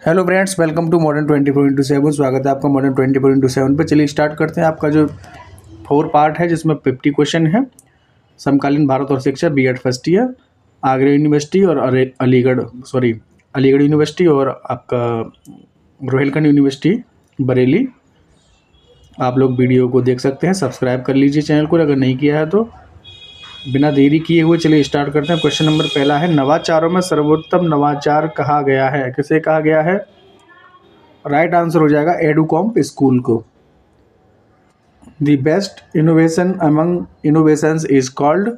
Hello friends, welcome to modern 24/7। स्वागत है आपका मॉडर्न 24/7 पे। चलिए स्टार्ट करते हैं। आपका जो 4 पार्ट है जिसमें 50 क्वेश्चन है। समकालीन भारत और शिक्षा, BEd first year, Agra university और अलीगढ़ यूनिवर्सिटी और आपका रोहिलखंड यूनिवर्सिटी बरेली। आप लोग वीडियो को देख सकते हैं। सब्सक्राइब कर लीजिए चैनल को अगर नहीं किया है तो। बिना देरी किए हुए चलिए स्टार्ट करते हैं। क्वेश्चन नंबर पहला है, नवाचारों में सर्वोत्तम नवाचार कहा गया है, किसे कहा गया है? राइट आंसर हो जाएगा एडुकॉम्प स्कूल को। The best innovation among innovations is called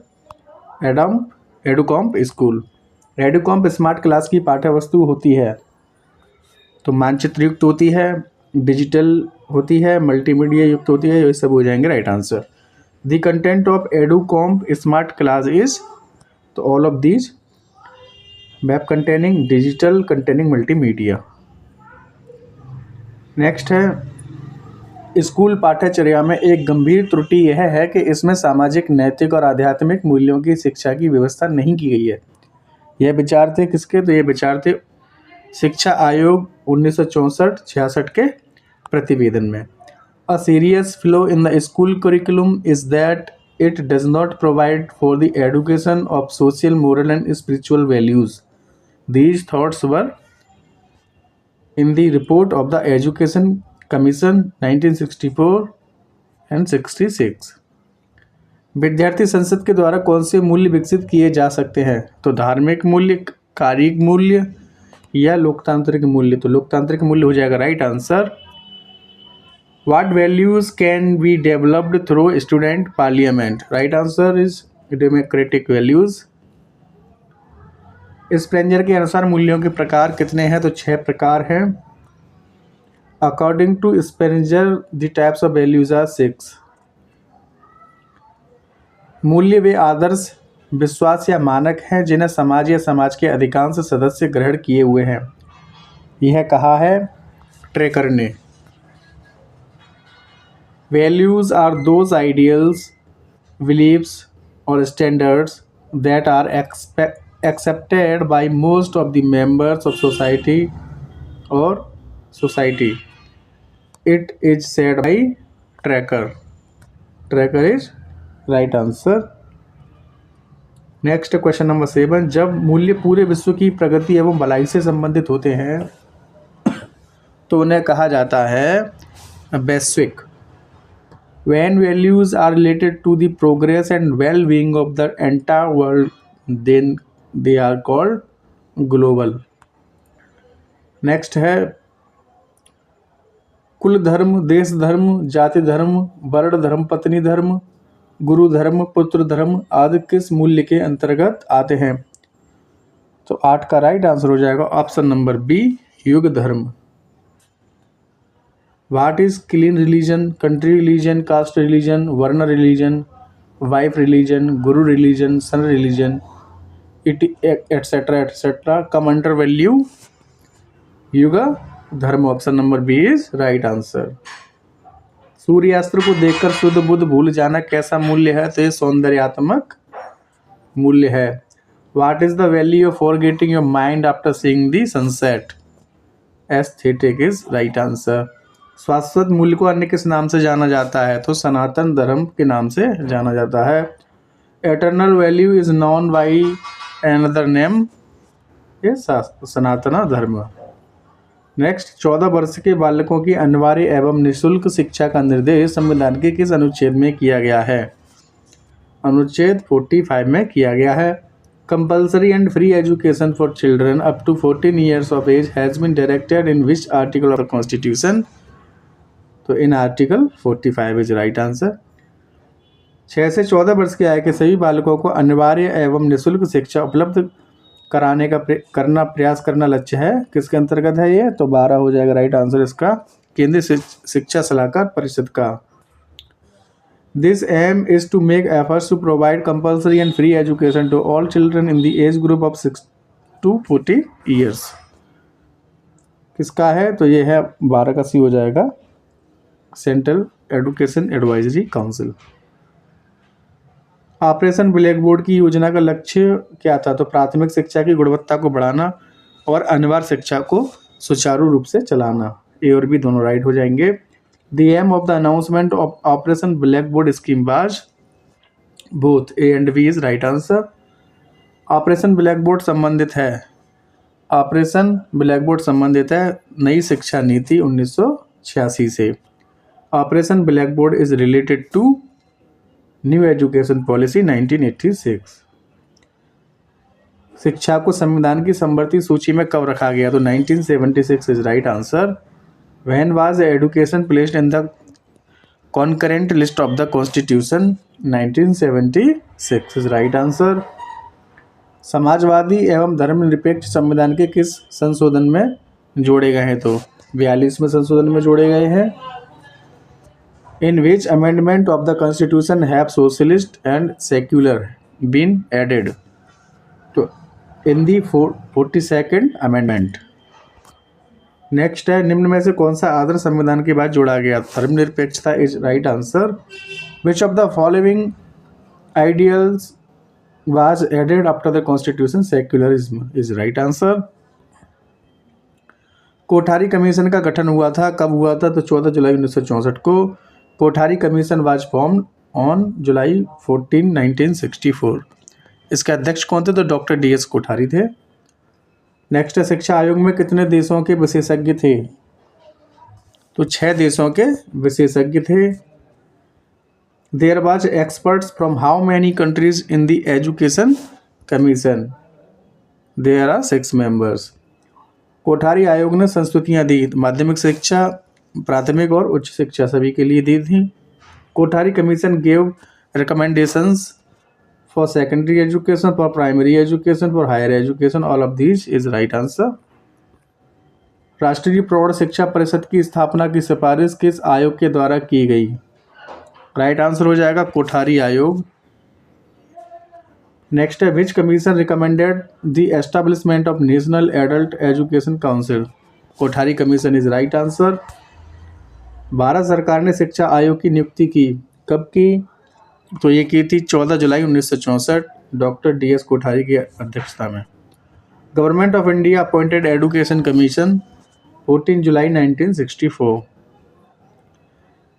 Educomp school. Educomp smart class की पाठ्यवस्तु होती है तो मानचित्र युक्त होती है, डिजिटल होती है, मल्टीमीडिया युक्त होती है। ये सब हो जाएंगे right answer. The content of Educomp smart class is, तो all of these: web containing, digital containing, multimedia. Next है, स्कूल पाठ्यचर्या में एक गंभीर त्रुटि यह है कि इसमें सामाजिक, नैतिक और आध्यात्मिक मूल्यों की शिक्षा की व्यवस्था नहीं की गई है। यह विचार थे किसके? तो ये विचार थे शिक्षा आयोग 1964-66 के प्रतिवेदन में। A serious flaw in the school curriculum is that it does not provide for the education of social, moral and spiritual values. These thoughts were in the report of the Education Commission 1964 and 66। विद्यार्थी संसद के द्वारा कौन से मूल्य विकसित किए जा सकते हैं? तो धार्मिक मूल्य, कारिक मूल्य या लोकतांत्रिक मूल्य। तो लोकतांत्रिक मूल्य हो जाएगा right answer. What values can be developed through student parliament? Right answer is democratic values. Spranger के अनुसार मूल्यों के प्रकार कितने हैं? तो 6 प्रकार हैं। According to Spranger the types of values are 6। मूल्य वे आदर्श, विश्वास या मानक हैं जिन्हें समाज या समाज के अधिकांश सदस्य ग्रहण किए हुए हैं। यह कहा है ट्रेकर ने। Values are those ideals, beliefs और standards that are accepted by most of the members of society or society. It is said by tracker. Tracker is right answer. Next question number 7, जब मूल्य पूरे विश्व की प्रगति एवं भलाई से संबंधित होते हैं तो उन्हें कहा जाता है वैश्विक। When values are related to the progress and well-being of the entire world, then they are called global। Next है, कुल धर्म, देश धर्म, जाति धर्म, वर्ण धर्म, पत्नी धर्म, गुरु धर्म, पुत्र धर्म आदि किस मूल्य के अंतर्गत आते हैं? तो 8 का राइट आंसर हो जाएगा ऑप्शन नंबर बी, युग धर्म। What is clean religion, country religion, caste religion, varna religion, wife religion, guru religion, son religion, it etcetera etcetera come under value yug dharma. Option number B is right answer. सूर्यास्त्र को देखकर शुद्ध बुद्ध भूल जाना कैसा मूल्य है? तो ये सौंदर्यात्मक मूल्य है। What is the value of forgetting your mind after seeing the sunset? Aesthetic is right answer. शाश्वत मूल्य को अन्य किस नाम से जाना जाता है? तो सनातन धर्म के नाम से जाना जाता है। Eternal value is non by another name, ये सनातन धर्म। नेक्स्ट, 14 वर्ष के बालकों की अनिवार्य एवं निःशुल्क शिक्षा का निर्देश संविधान के किस अनुच्छेद में किया गया है? अनुच्छेद 45 में किया गया है। Compulsory and free education for children up to 14 years of age has been directed in which article of the constitution? तो in article 45 is right answer. 6 से 14 वर्ष की आयु के सभी बालकों को अनिवार्य एवं निःशुल्क शिक्षा उपलब्ध कराने का प्रयास करना लक्ष्य है। किसके अंतर्गत है ये? तो 12 हो जाएगा राइट आंसर इसका, केंद्रीय शिक्षा सलाहकार परिषद का। This aim is to make efforts to provide compulsory and free education to all children in the age group of 6 to 40 years. किसका है? तो ये है 12 का सी हो जाएगा, central education advisory council. Operation black board की योजना का लक्ष्य क्या था? तो प्राथमिक शिक्षा की गुणवत्ता को बढ़ाना और अनिवार्य शिक्षा को सुचारू रूप से चलाना। ए और बी दोनों राइट हो जाएंगे। The aim of the announcement of operation black board scheme was, both A and B is right answer. Operation black board संबंधित है, ऑपरेशन ब्लैक बोर्ड संबंधित है नई शिक्षा नीति 1986 से। Operation black board is related to new education policy 1986। शिक्षा को संविधान की समवर्ती सूची में कब रखा गया? तो 1976 is right answer. When was education placed in the concurrent list of the constitution? 1976 is right answer. Samajwadi एवं धर्मनिरपेक्ष संविधान के किस संशोधन में जोड़े गए हैं? तो 42वें संशोधन में जोड़े गए हैं। In which amendment of the constitution have socialist and secular been added? तो in the 42nd amendment. Next है, निम्न में से कौन सा आदर्श संविधान के बाद जोड़ा गया? धर्मनिरपेक्षता is right answer. Which of the following ideals was added after the constitution? Secularism is right answer. Kothari commission का गठन हुआ था, कब हुआ था? तो 14 जुलाई 1964 को। Kothari commission was formed on July 14, 1964। इसके अध्यक्ष कौन थे? तो डॉक्टर DS कोठारी थे। नेक्स्ट है, शिक्षा आयोग में कितने देशों के विशेषज्ञ थे? तो 6 देशों के विशेषज्ञ थे। There was experts from how many countries in the education commission? There are 6 members. Kothari आयोग ने संस्तुतियाँ दी, माध्यमिक शिक्षा, प्राथमिक और उच्च शिक्षा सभी के लिए दी थी। Kothari commission gave recommendations for secondary education, for primary education, for higher education. All of these is right answer. राष्ट्रीय प्रौढ़ शिक्षा परिषद की स्थापना की सिफारिश किस आयोग के द्वारा की गई? राइट आंसर हो जाएगा कोठारी आयोग। नेक्स्ट है, which commission recommended the establishment of national adult education council? Kothari commission is right answer. भारत सरकार ने शिक्षा आयोग की नियुक्ति की, कब की? तो ये की थी 14 जुलाई 1964 डॉक्टर DS कोठारी की अध्यक्षता में। Government of India appointed education commission 14 जुलाई 1964।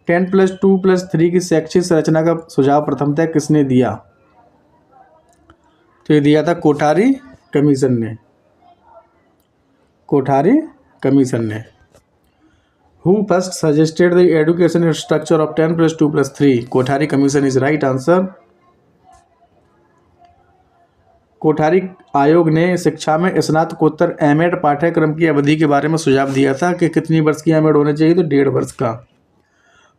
10+2+3 की शैक्षिक संरचना का सुझाव प्रथमतः किसने दिया? तो ये दिया था कोठारी कमीशन ने। कोठारी कमीशन ने। Who first suggested the education structure of 10+2+3? Kothari commission is right answer. Kothari आयोग ने शिक्षा में स्नातकोत्तर एमएड पाठ्यक्रम की अवधि के बारे में सुझाव दिया था कि कितनी वर्ष की एमएड होना चाहिए? तो 1.5 वर्ष का।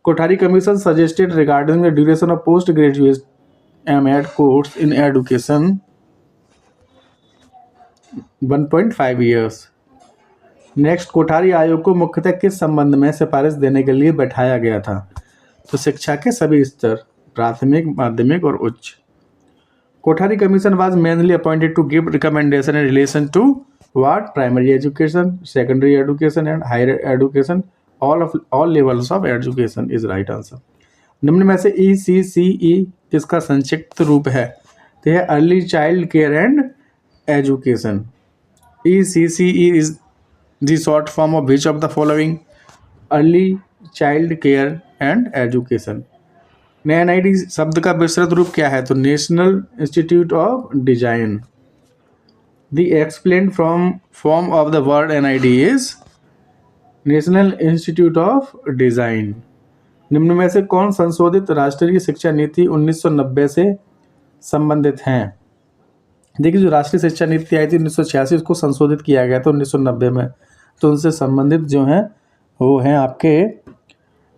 Kothari commission suggested regarding the duration of postgraduate MEd course in education 1.5 years. Next, Kothari आयोग को मुख्यतः किस संबंध में सिफारिश देने के लिए बैठाया गया था? तो शिक्षा के सभी स्तर, प्राथमिक, माध्यमिक और उच्च। Kothari commission was mainly appointed to give recommendation in relation to what? Primary education, secondary education and higher education. all levels of education is right answer. निम्न में से ECCE किसका संक्षिप्त रूप है? तो यह early child care and education. ECCE is the short form of which of the following? Early child care and education. NID शब्द का विस्तृत रूप क्या है? तो national institute of design. The explained form of the word NID is national institute of design. निम्न में से कौन संशोधित राष्ट्रीय शिक्षा नीति 1990 से संबंधित हैं? देखिए, जो राष्ट्रीय शिक्षा नीति आई थी 1986 उसको संशोधित किया गया था 1990 में। तो उनसे संबंधित जो हैं वो हैं आपके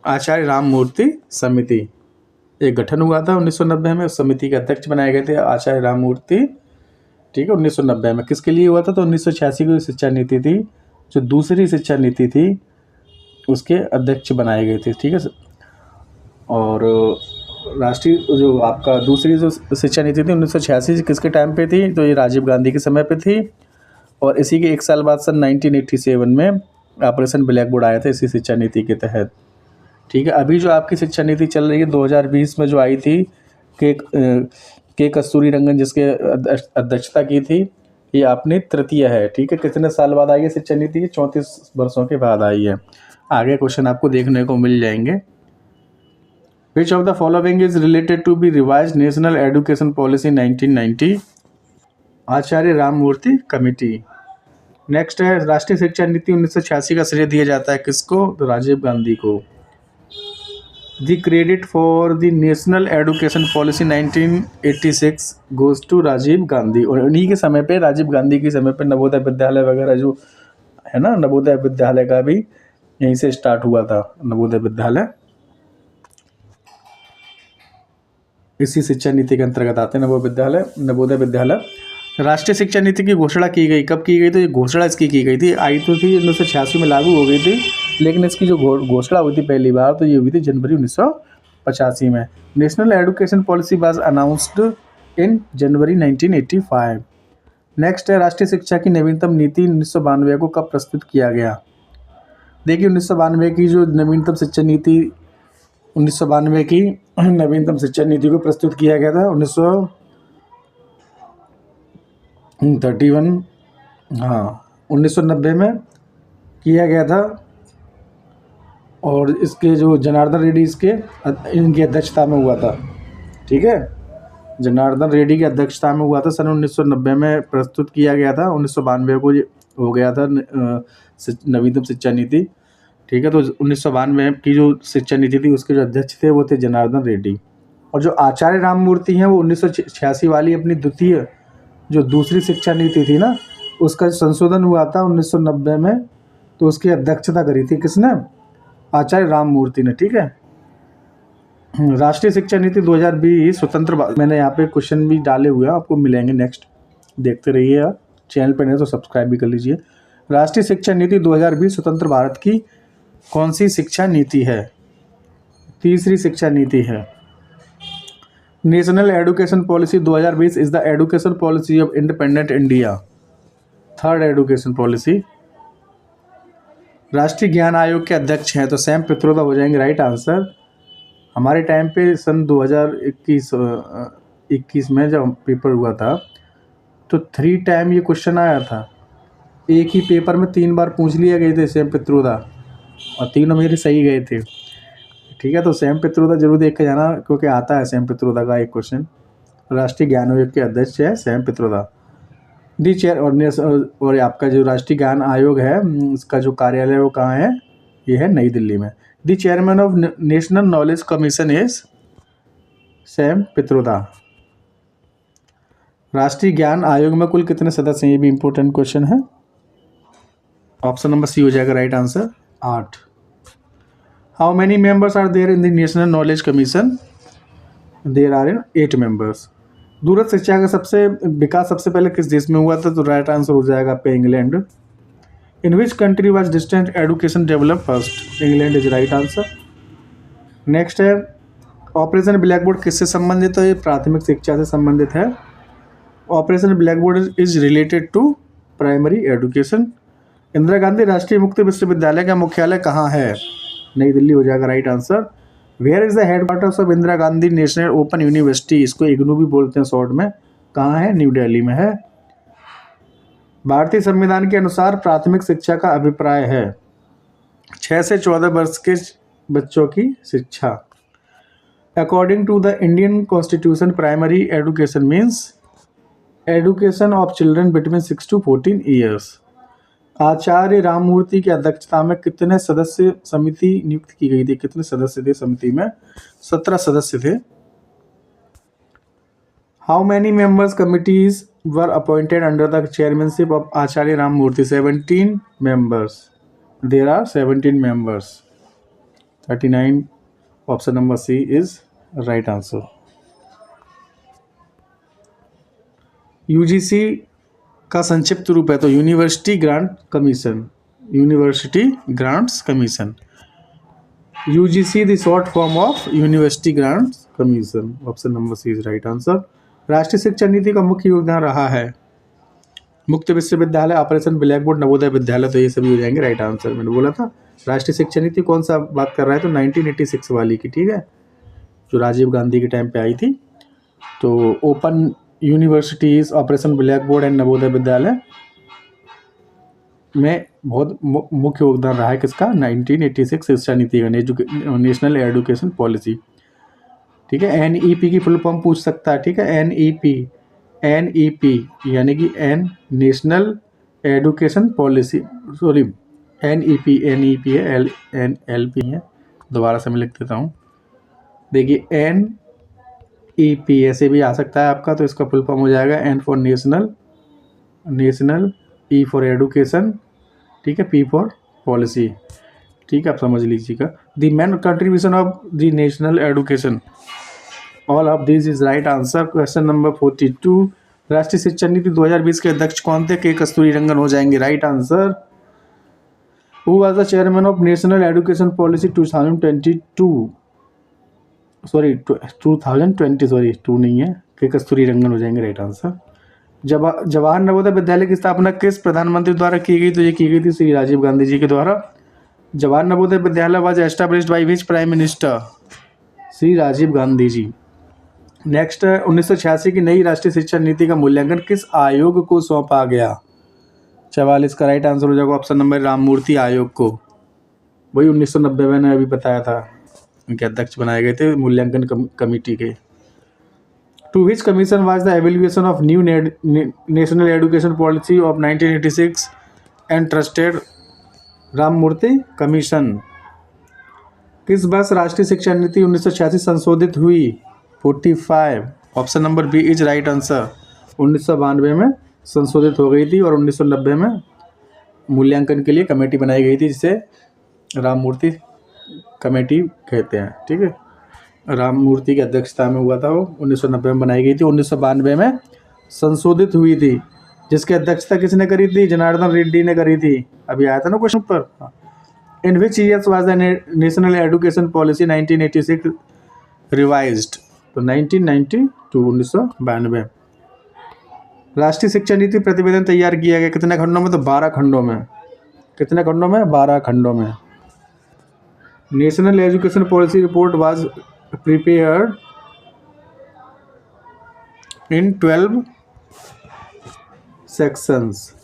आचार्य राममूर्ति समिति। एक गठन हुआ था 1990 में, उस समिति के अध्यक्ष बनाए गए थे आचार्य राममूर्ति। ठीक है, 1990 में। किसके लिए हुआ था? तो 1986 की शिक्षा नीति थी, जो दूसरी शिक्षा नीति थी उसके अध्यक्ष बनाए गए थे। ठीक है, और राष्ट्रीय जो आपका दूसरी जो शिक्षा नीति थी 1986 किसके टाइम पे थी? तो ये राजीव गांधी के समय पे थी। और इसी के 1 साल बाद सन 1987 में ऑपरेशन ब्लैक बोर्ड आया था इसी शिक्षा नीति के तहत। ठीक है, अभी जो आपकी शिक्षा नीति चल रही है 2020 में जो आई थी के कस्तूरी रंगन जिसके अध्यक्षता की थी, ये अपनी तृतीय है, ठीक है। कितने साल बाद आई है शिक्षा नीति? 34 वर्षों के बाद आई है। आगे क्वेश्चन आपको देखने को मिल जाएंगे। Which of the following is related to be revise national education policy 1990? Acharya Ramamurti committee. Next है राष्ट्रीय शिक्षा नीति 1986 का श्रेय दिया जाता है किसको? तो राजीव गांधी को। The credit for the national education policy 1986 goes to Rajiv Gandhi. और उन्हीं के समय पे, राजीव गांधी के समय पे नवोदय विद्यालय वगैरह जो है ना, नवोदय विद्यालय का भी यहीं से स्टार्ट हुआ था। नवोदय विद्यालय इसी शिक्षा नीति के अंतर्गत आते हैं नवोदय विद्यालय। राष्ट्रीय शिक्षा नीति की घोषणा की गई, कब की गई? तो ये घोषणा इसकी की गई थी, आई तो थी 1986 में, लागू हो गई थी, लेकिन इसकी जो घोषणा हुई थी पहली बार तो ये हुई थी जनवरी 1985 में। National education policy was announced in January 1985। Next है राष्ट्रीय शिक्षा की नवीनतम नीति 1992 को कब प्रस्तुत किया गया? देखिए 1992 की जो नवीनतम शिक्षा नीति 1992 की नवीनतम शिक्षा नीति को प्रस्तुत किया गया था 1990 में किया गया था। और इसके जो जनार्दन रेड्डी इनकी अध्यक्षता में हुआ था, ठीक है। जनार्दन रेड्डी की अध्यक्षता में हुआ था, सन 1990 में प्रस्तुत किया गया था। 1992 को ये हो गया था नवीनतम शिक्षा नीति, ठीक है। तो 1992 की जो शिक्षा नीति थी उसके जो अध्यक्ष थे वो थे जनार्दन रेड्डी। और जो आचार्य राममूर्ति हैं वो 1986 वाली अपनी दूसरी शिक्षा नीति थी ना, उसका संशोधन हुआ था 1990 में, तो उसकी अध्यक्षता करी थी किसने? आचार्य राममूर्ति ने, ठीक है। राष्ट्रीय शिक्षा नीति 2020 स्वतंत्र मैंने यहाँ पे क्वेश्चन भी डाले हुए हैं, आपको मिलेंगे, नेक्स्ट देखते रहिए आप। चैनल पर नहीं तो सब्सक्राइब भी कर लीजिए। राष्ट्रीय शिक्षा नीति 2020 स्वतंत्र भारत की कौन सी शिक्षा नीति है? तीसरी शिक्षा नीति है। National education policy 2020 is the education policy of independent India. Third education policy. राष्ट्रीय ज्ञान आयोग के अध्यक्ष हैं तो सैम पित्रोदा हो जाएंगे राइट आंसर। हमारे टाइम पे सन 2021 में जब पेपर हुआ था तो 3 टाइम ये क्वेश्चन आया था। एक ही पेपर में 3 बार पूछ लिए गए थे सैम पित्रोदा, और तीनों मेरे सही गए थे, ठीक है। तो सैम पित्रोदा जरूर देख के जाना, क्योंकि आता है सैम पित्रोदा का एक क्वेश्चन। राष्ट्रीय ज्ञान आयोग के अध्यक्ष है सैम पित्रोदा। दी चेयर और आपका जो राष्ट्रीय ज्ञान आयोग है इसका जो कार्यालय वो कहाँ है? ये है नई दिल्ली में। The chairman of national knowledge commission is Sam Pitroda. राष्ट्रीय ज्ञान आयोग में कुल कितने सदस्य हैं? ये भी इंपॉर्टेंट क्वेश्चन है। ऑप्शन नंबर सी हो जाएगा right answer, 8। How many members are there in the national knowledge commission? There are in 8 members. दूरस्थ शिक्षा का विकास सबसे पहले किस देश में हुआ था? तो राइट आंसर हो जाएगा पे England. In which country was distance education develop first? England is right answer. Next है ऑपरेशन ब्लैक बोर्ड किससे संबंधित है? ये प्राथमिक शिक्षा से संबंधित है। Operation black board is related to primary education. Indira Gandhi राष्ट्रीय मुक्त विश्वविद्यालय का मुख्यालय कहाँ है? नई दिल्ली हो जाएगा right answer. Where is the headquarters of Indira Gandhi national open university? इसको इग्नू भी बोलते हैं शॉर्ट में। कहाँ है? न्यू दिल्ली में है। भारतीय संविधान के अनुसार प्राथमिक शिक्षा का अभिप्राय है 6 से 14 वर्ष के बच्चों की शिक्षा। According to the Indian constitution primary education means education of children between 6 to 14 years. Acharya Rammurti की अध्यक्षता में कितने सदस्य समिति नियुक्त की गई थी? कितने सदस्य थे समिति में? 17 सदस्य थे। How many members committees were appointed under the chairmanship of Acharya Ramamurti? 17 members. There are 17 members. 39 option number C is right answer. UGC का संक्षिप्त रूप है तो university grant commission. University grants commission. UGC the short form of university grants commission. Option number C is right answer. राष्ट्रीय शिक्षा नीति का मुख्य योगदान रहा है मुक्त विश्वविद्यालय, operation black board, Navodaya Vidyalaya, तो ये सभी हो जाएंगे राइट आंसर। मैंने बोला था राष्ट्रीय शिक्षा नीति कौन सा बात कर रहा है? तो 1986 वाली की, ठीक है, जो राजीव गांधी के टाइम पे आई थी। तो open universities, operation black board and Navodaya Vidyalaya में बहुत मुख्य योगदान रहा है किसका? 1986 शिक्षा नीति का, नेशनल एजुकेशन पॉलिसी। ठीक है, NEP की फुल फॉर्म पूछ सकता है। ठीक है, NEP यानी कि national education policy, sorry NEP है, NLP है, दोबारा से मैं लिख देता हूँ। देखिए NEP ऐसे भी आ सकता है आपका, तो इसका फुल फॉर्म हो जाएगा N for national, E for education, ठीक है, P फॉर पॉलिसी। ठीक है, आप समझ लीजिएगा। The main contribution of the national education, all of this is right answer. Question number 42, राष्ट्रीय शिक्षा नीति 2020 के अध्यक्ष कौन थे? के कस्तूरी रंगन हो जाएंगे right answer. Who was the chairman of national education policy 2022, sorry 2020, sorry 2 नहीं है, के कस्तूरी रंगन हो जाएंगे राइट आंसर। जवाहर नवोदय विद्यालय की स्थापना किस प्रधानमंत्री द्वारा की गई? तो ये की गई थी श्री राजीव गांधी जी के द्वारा। Jawahar Navodaya Vidyalaya was established by which prime minister? Shri Rajiv Gandhi ji. Next है 1986 की नई राष्ट्रीय शिक्षा नीति का मूल्यांकन किस आयोग को सौंपा गया? 44 का राइट आंसर हो जाएगा ऑप्शन नंबर राममूर्ति आयोग को। वही 1990 में अभी बताया था, उनके अध्यक्ष बनाए गए थे मूल्यांकन कमेटी के। To which commission was the evaluation of new national education policy of 1986 and trusted? Ramamurti commission. किस वर्ष राष्ट्रीय शिक्षा नीति 1986 संशोधित हुई? 45, option number B is right answer. 1992 में संशोधित हो गई थी और 1990 में मूल्यांकन के लिए कमेटी बनाई गई थी, जिसे राममूर्ति कमेटी कहते हैं। ठीक है, राममूर्ति की अध्यक्षता में हुआ था, वो 1990 में बनाई गई थी, 1992 में संशोधित हुई थी। जिसकी अध्यक्षता किसने करी थी? जनार्दन रेड्डी ने करी थी। अभी आया था ना क्वेश्चन पर। In which years was the national education policy 1986 revised? तो 1992। राष्ट्रीय शिक्षा नीति प्रतिवेदन तैयार किया गया कितने खंडों में? तो 12 खंडों में। कितने खंडों में? 12 खंडों में। National education policy report was prepared in 12 sections.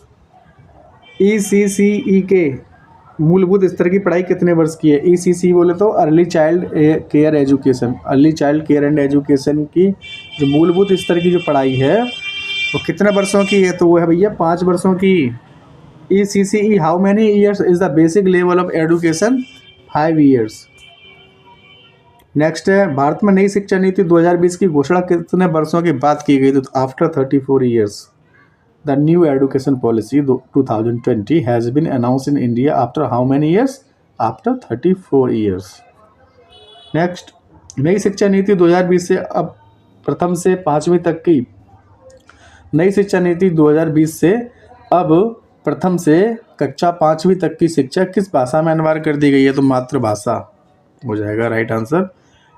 ECCE के मूलभूत स्तर की पढ़ाई कितने वर्ष की है? ECC बोले तो early child care education, early child care and education की जो मूलभूत स्तर की जो पढ़ाई है वो कितने वर्षों की है? तो वो है भैया 5 वर्षों की। ECCE how many years is the basic level of education? 5 years. Next है भारत में नई शिक्षा नीति 2020 की घोषणा कितने वर्षों के बाद की गई? तो after 34 years. The new education policy 2020 has been announced in India after how many years? After 34 years. Next, नई शिक्षा नीति 2020 से अब प्रथम से 5वीं तक की नई शिक्षा नीति 2020 से अब प्रथम से कक्षा 5वीं तक की शिक्षा किस भाषा में अनिवार्य कर दी गई है? तो मातृभाषा हो जाएगा right answer.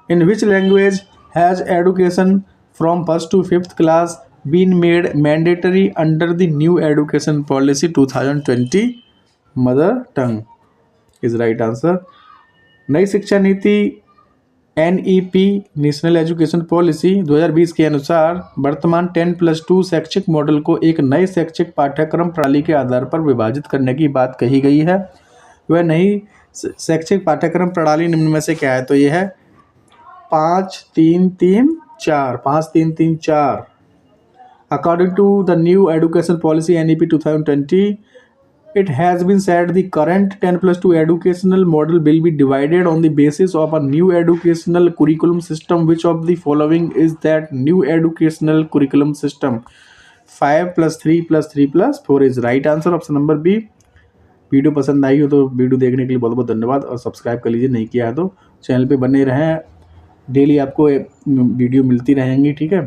In which language has education from 1st to 5th class been made mandatory under the new education policy 2020? Mother tongue is right answer. नई शिक्षा नीति NEP नेशनल एजुकेशन पॉलिसी 2020 के अनुसार वर्तमान 10+2 शैक्षिक मॉडल को एक नए शैक्षिक पाठ्यक्रम प्रणाली के आधार पर विभाजित करने की बात कही गई है। वह नई शैक्षिक पाठ्यक्रम प्रणाली निम्न में से क्या है? तो यह है 5-3-3-4, 5-3-3-4। According to the new education policy NEP 2020, it has been said the current 10+2 educational model will be divided on the basis of a new educational curriculum system. Which of the following is that new educational curriculum system? 5+3+3+4 is right answer. Option number B. Video पसंद आई हो तो video देखने के लिए बहुत बहुत धन्यवाद और सब्सक्राइब कर लीजिए, नहीं किया है तो चैनल पे बने रहें, डेली आपको वीडियो मिलती रहेंगी। ठीक है,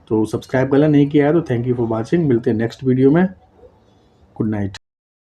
तो सब्सक्राइब करना नहीं किया है तो थैंक यू फॉर वॉचिंग। मिलते हैं नेक्स्ट वीडियो में। Good night.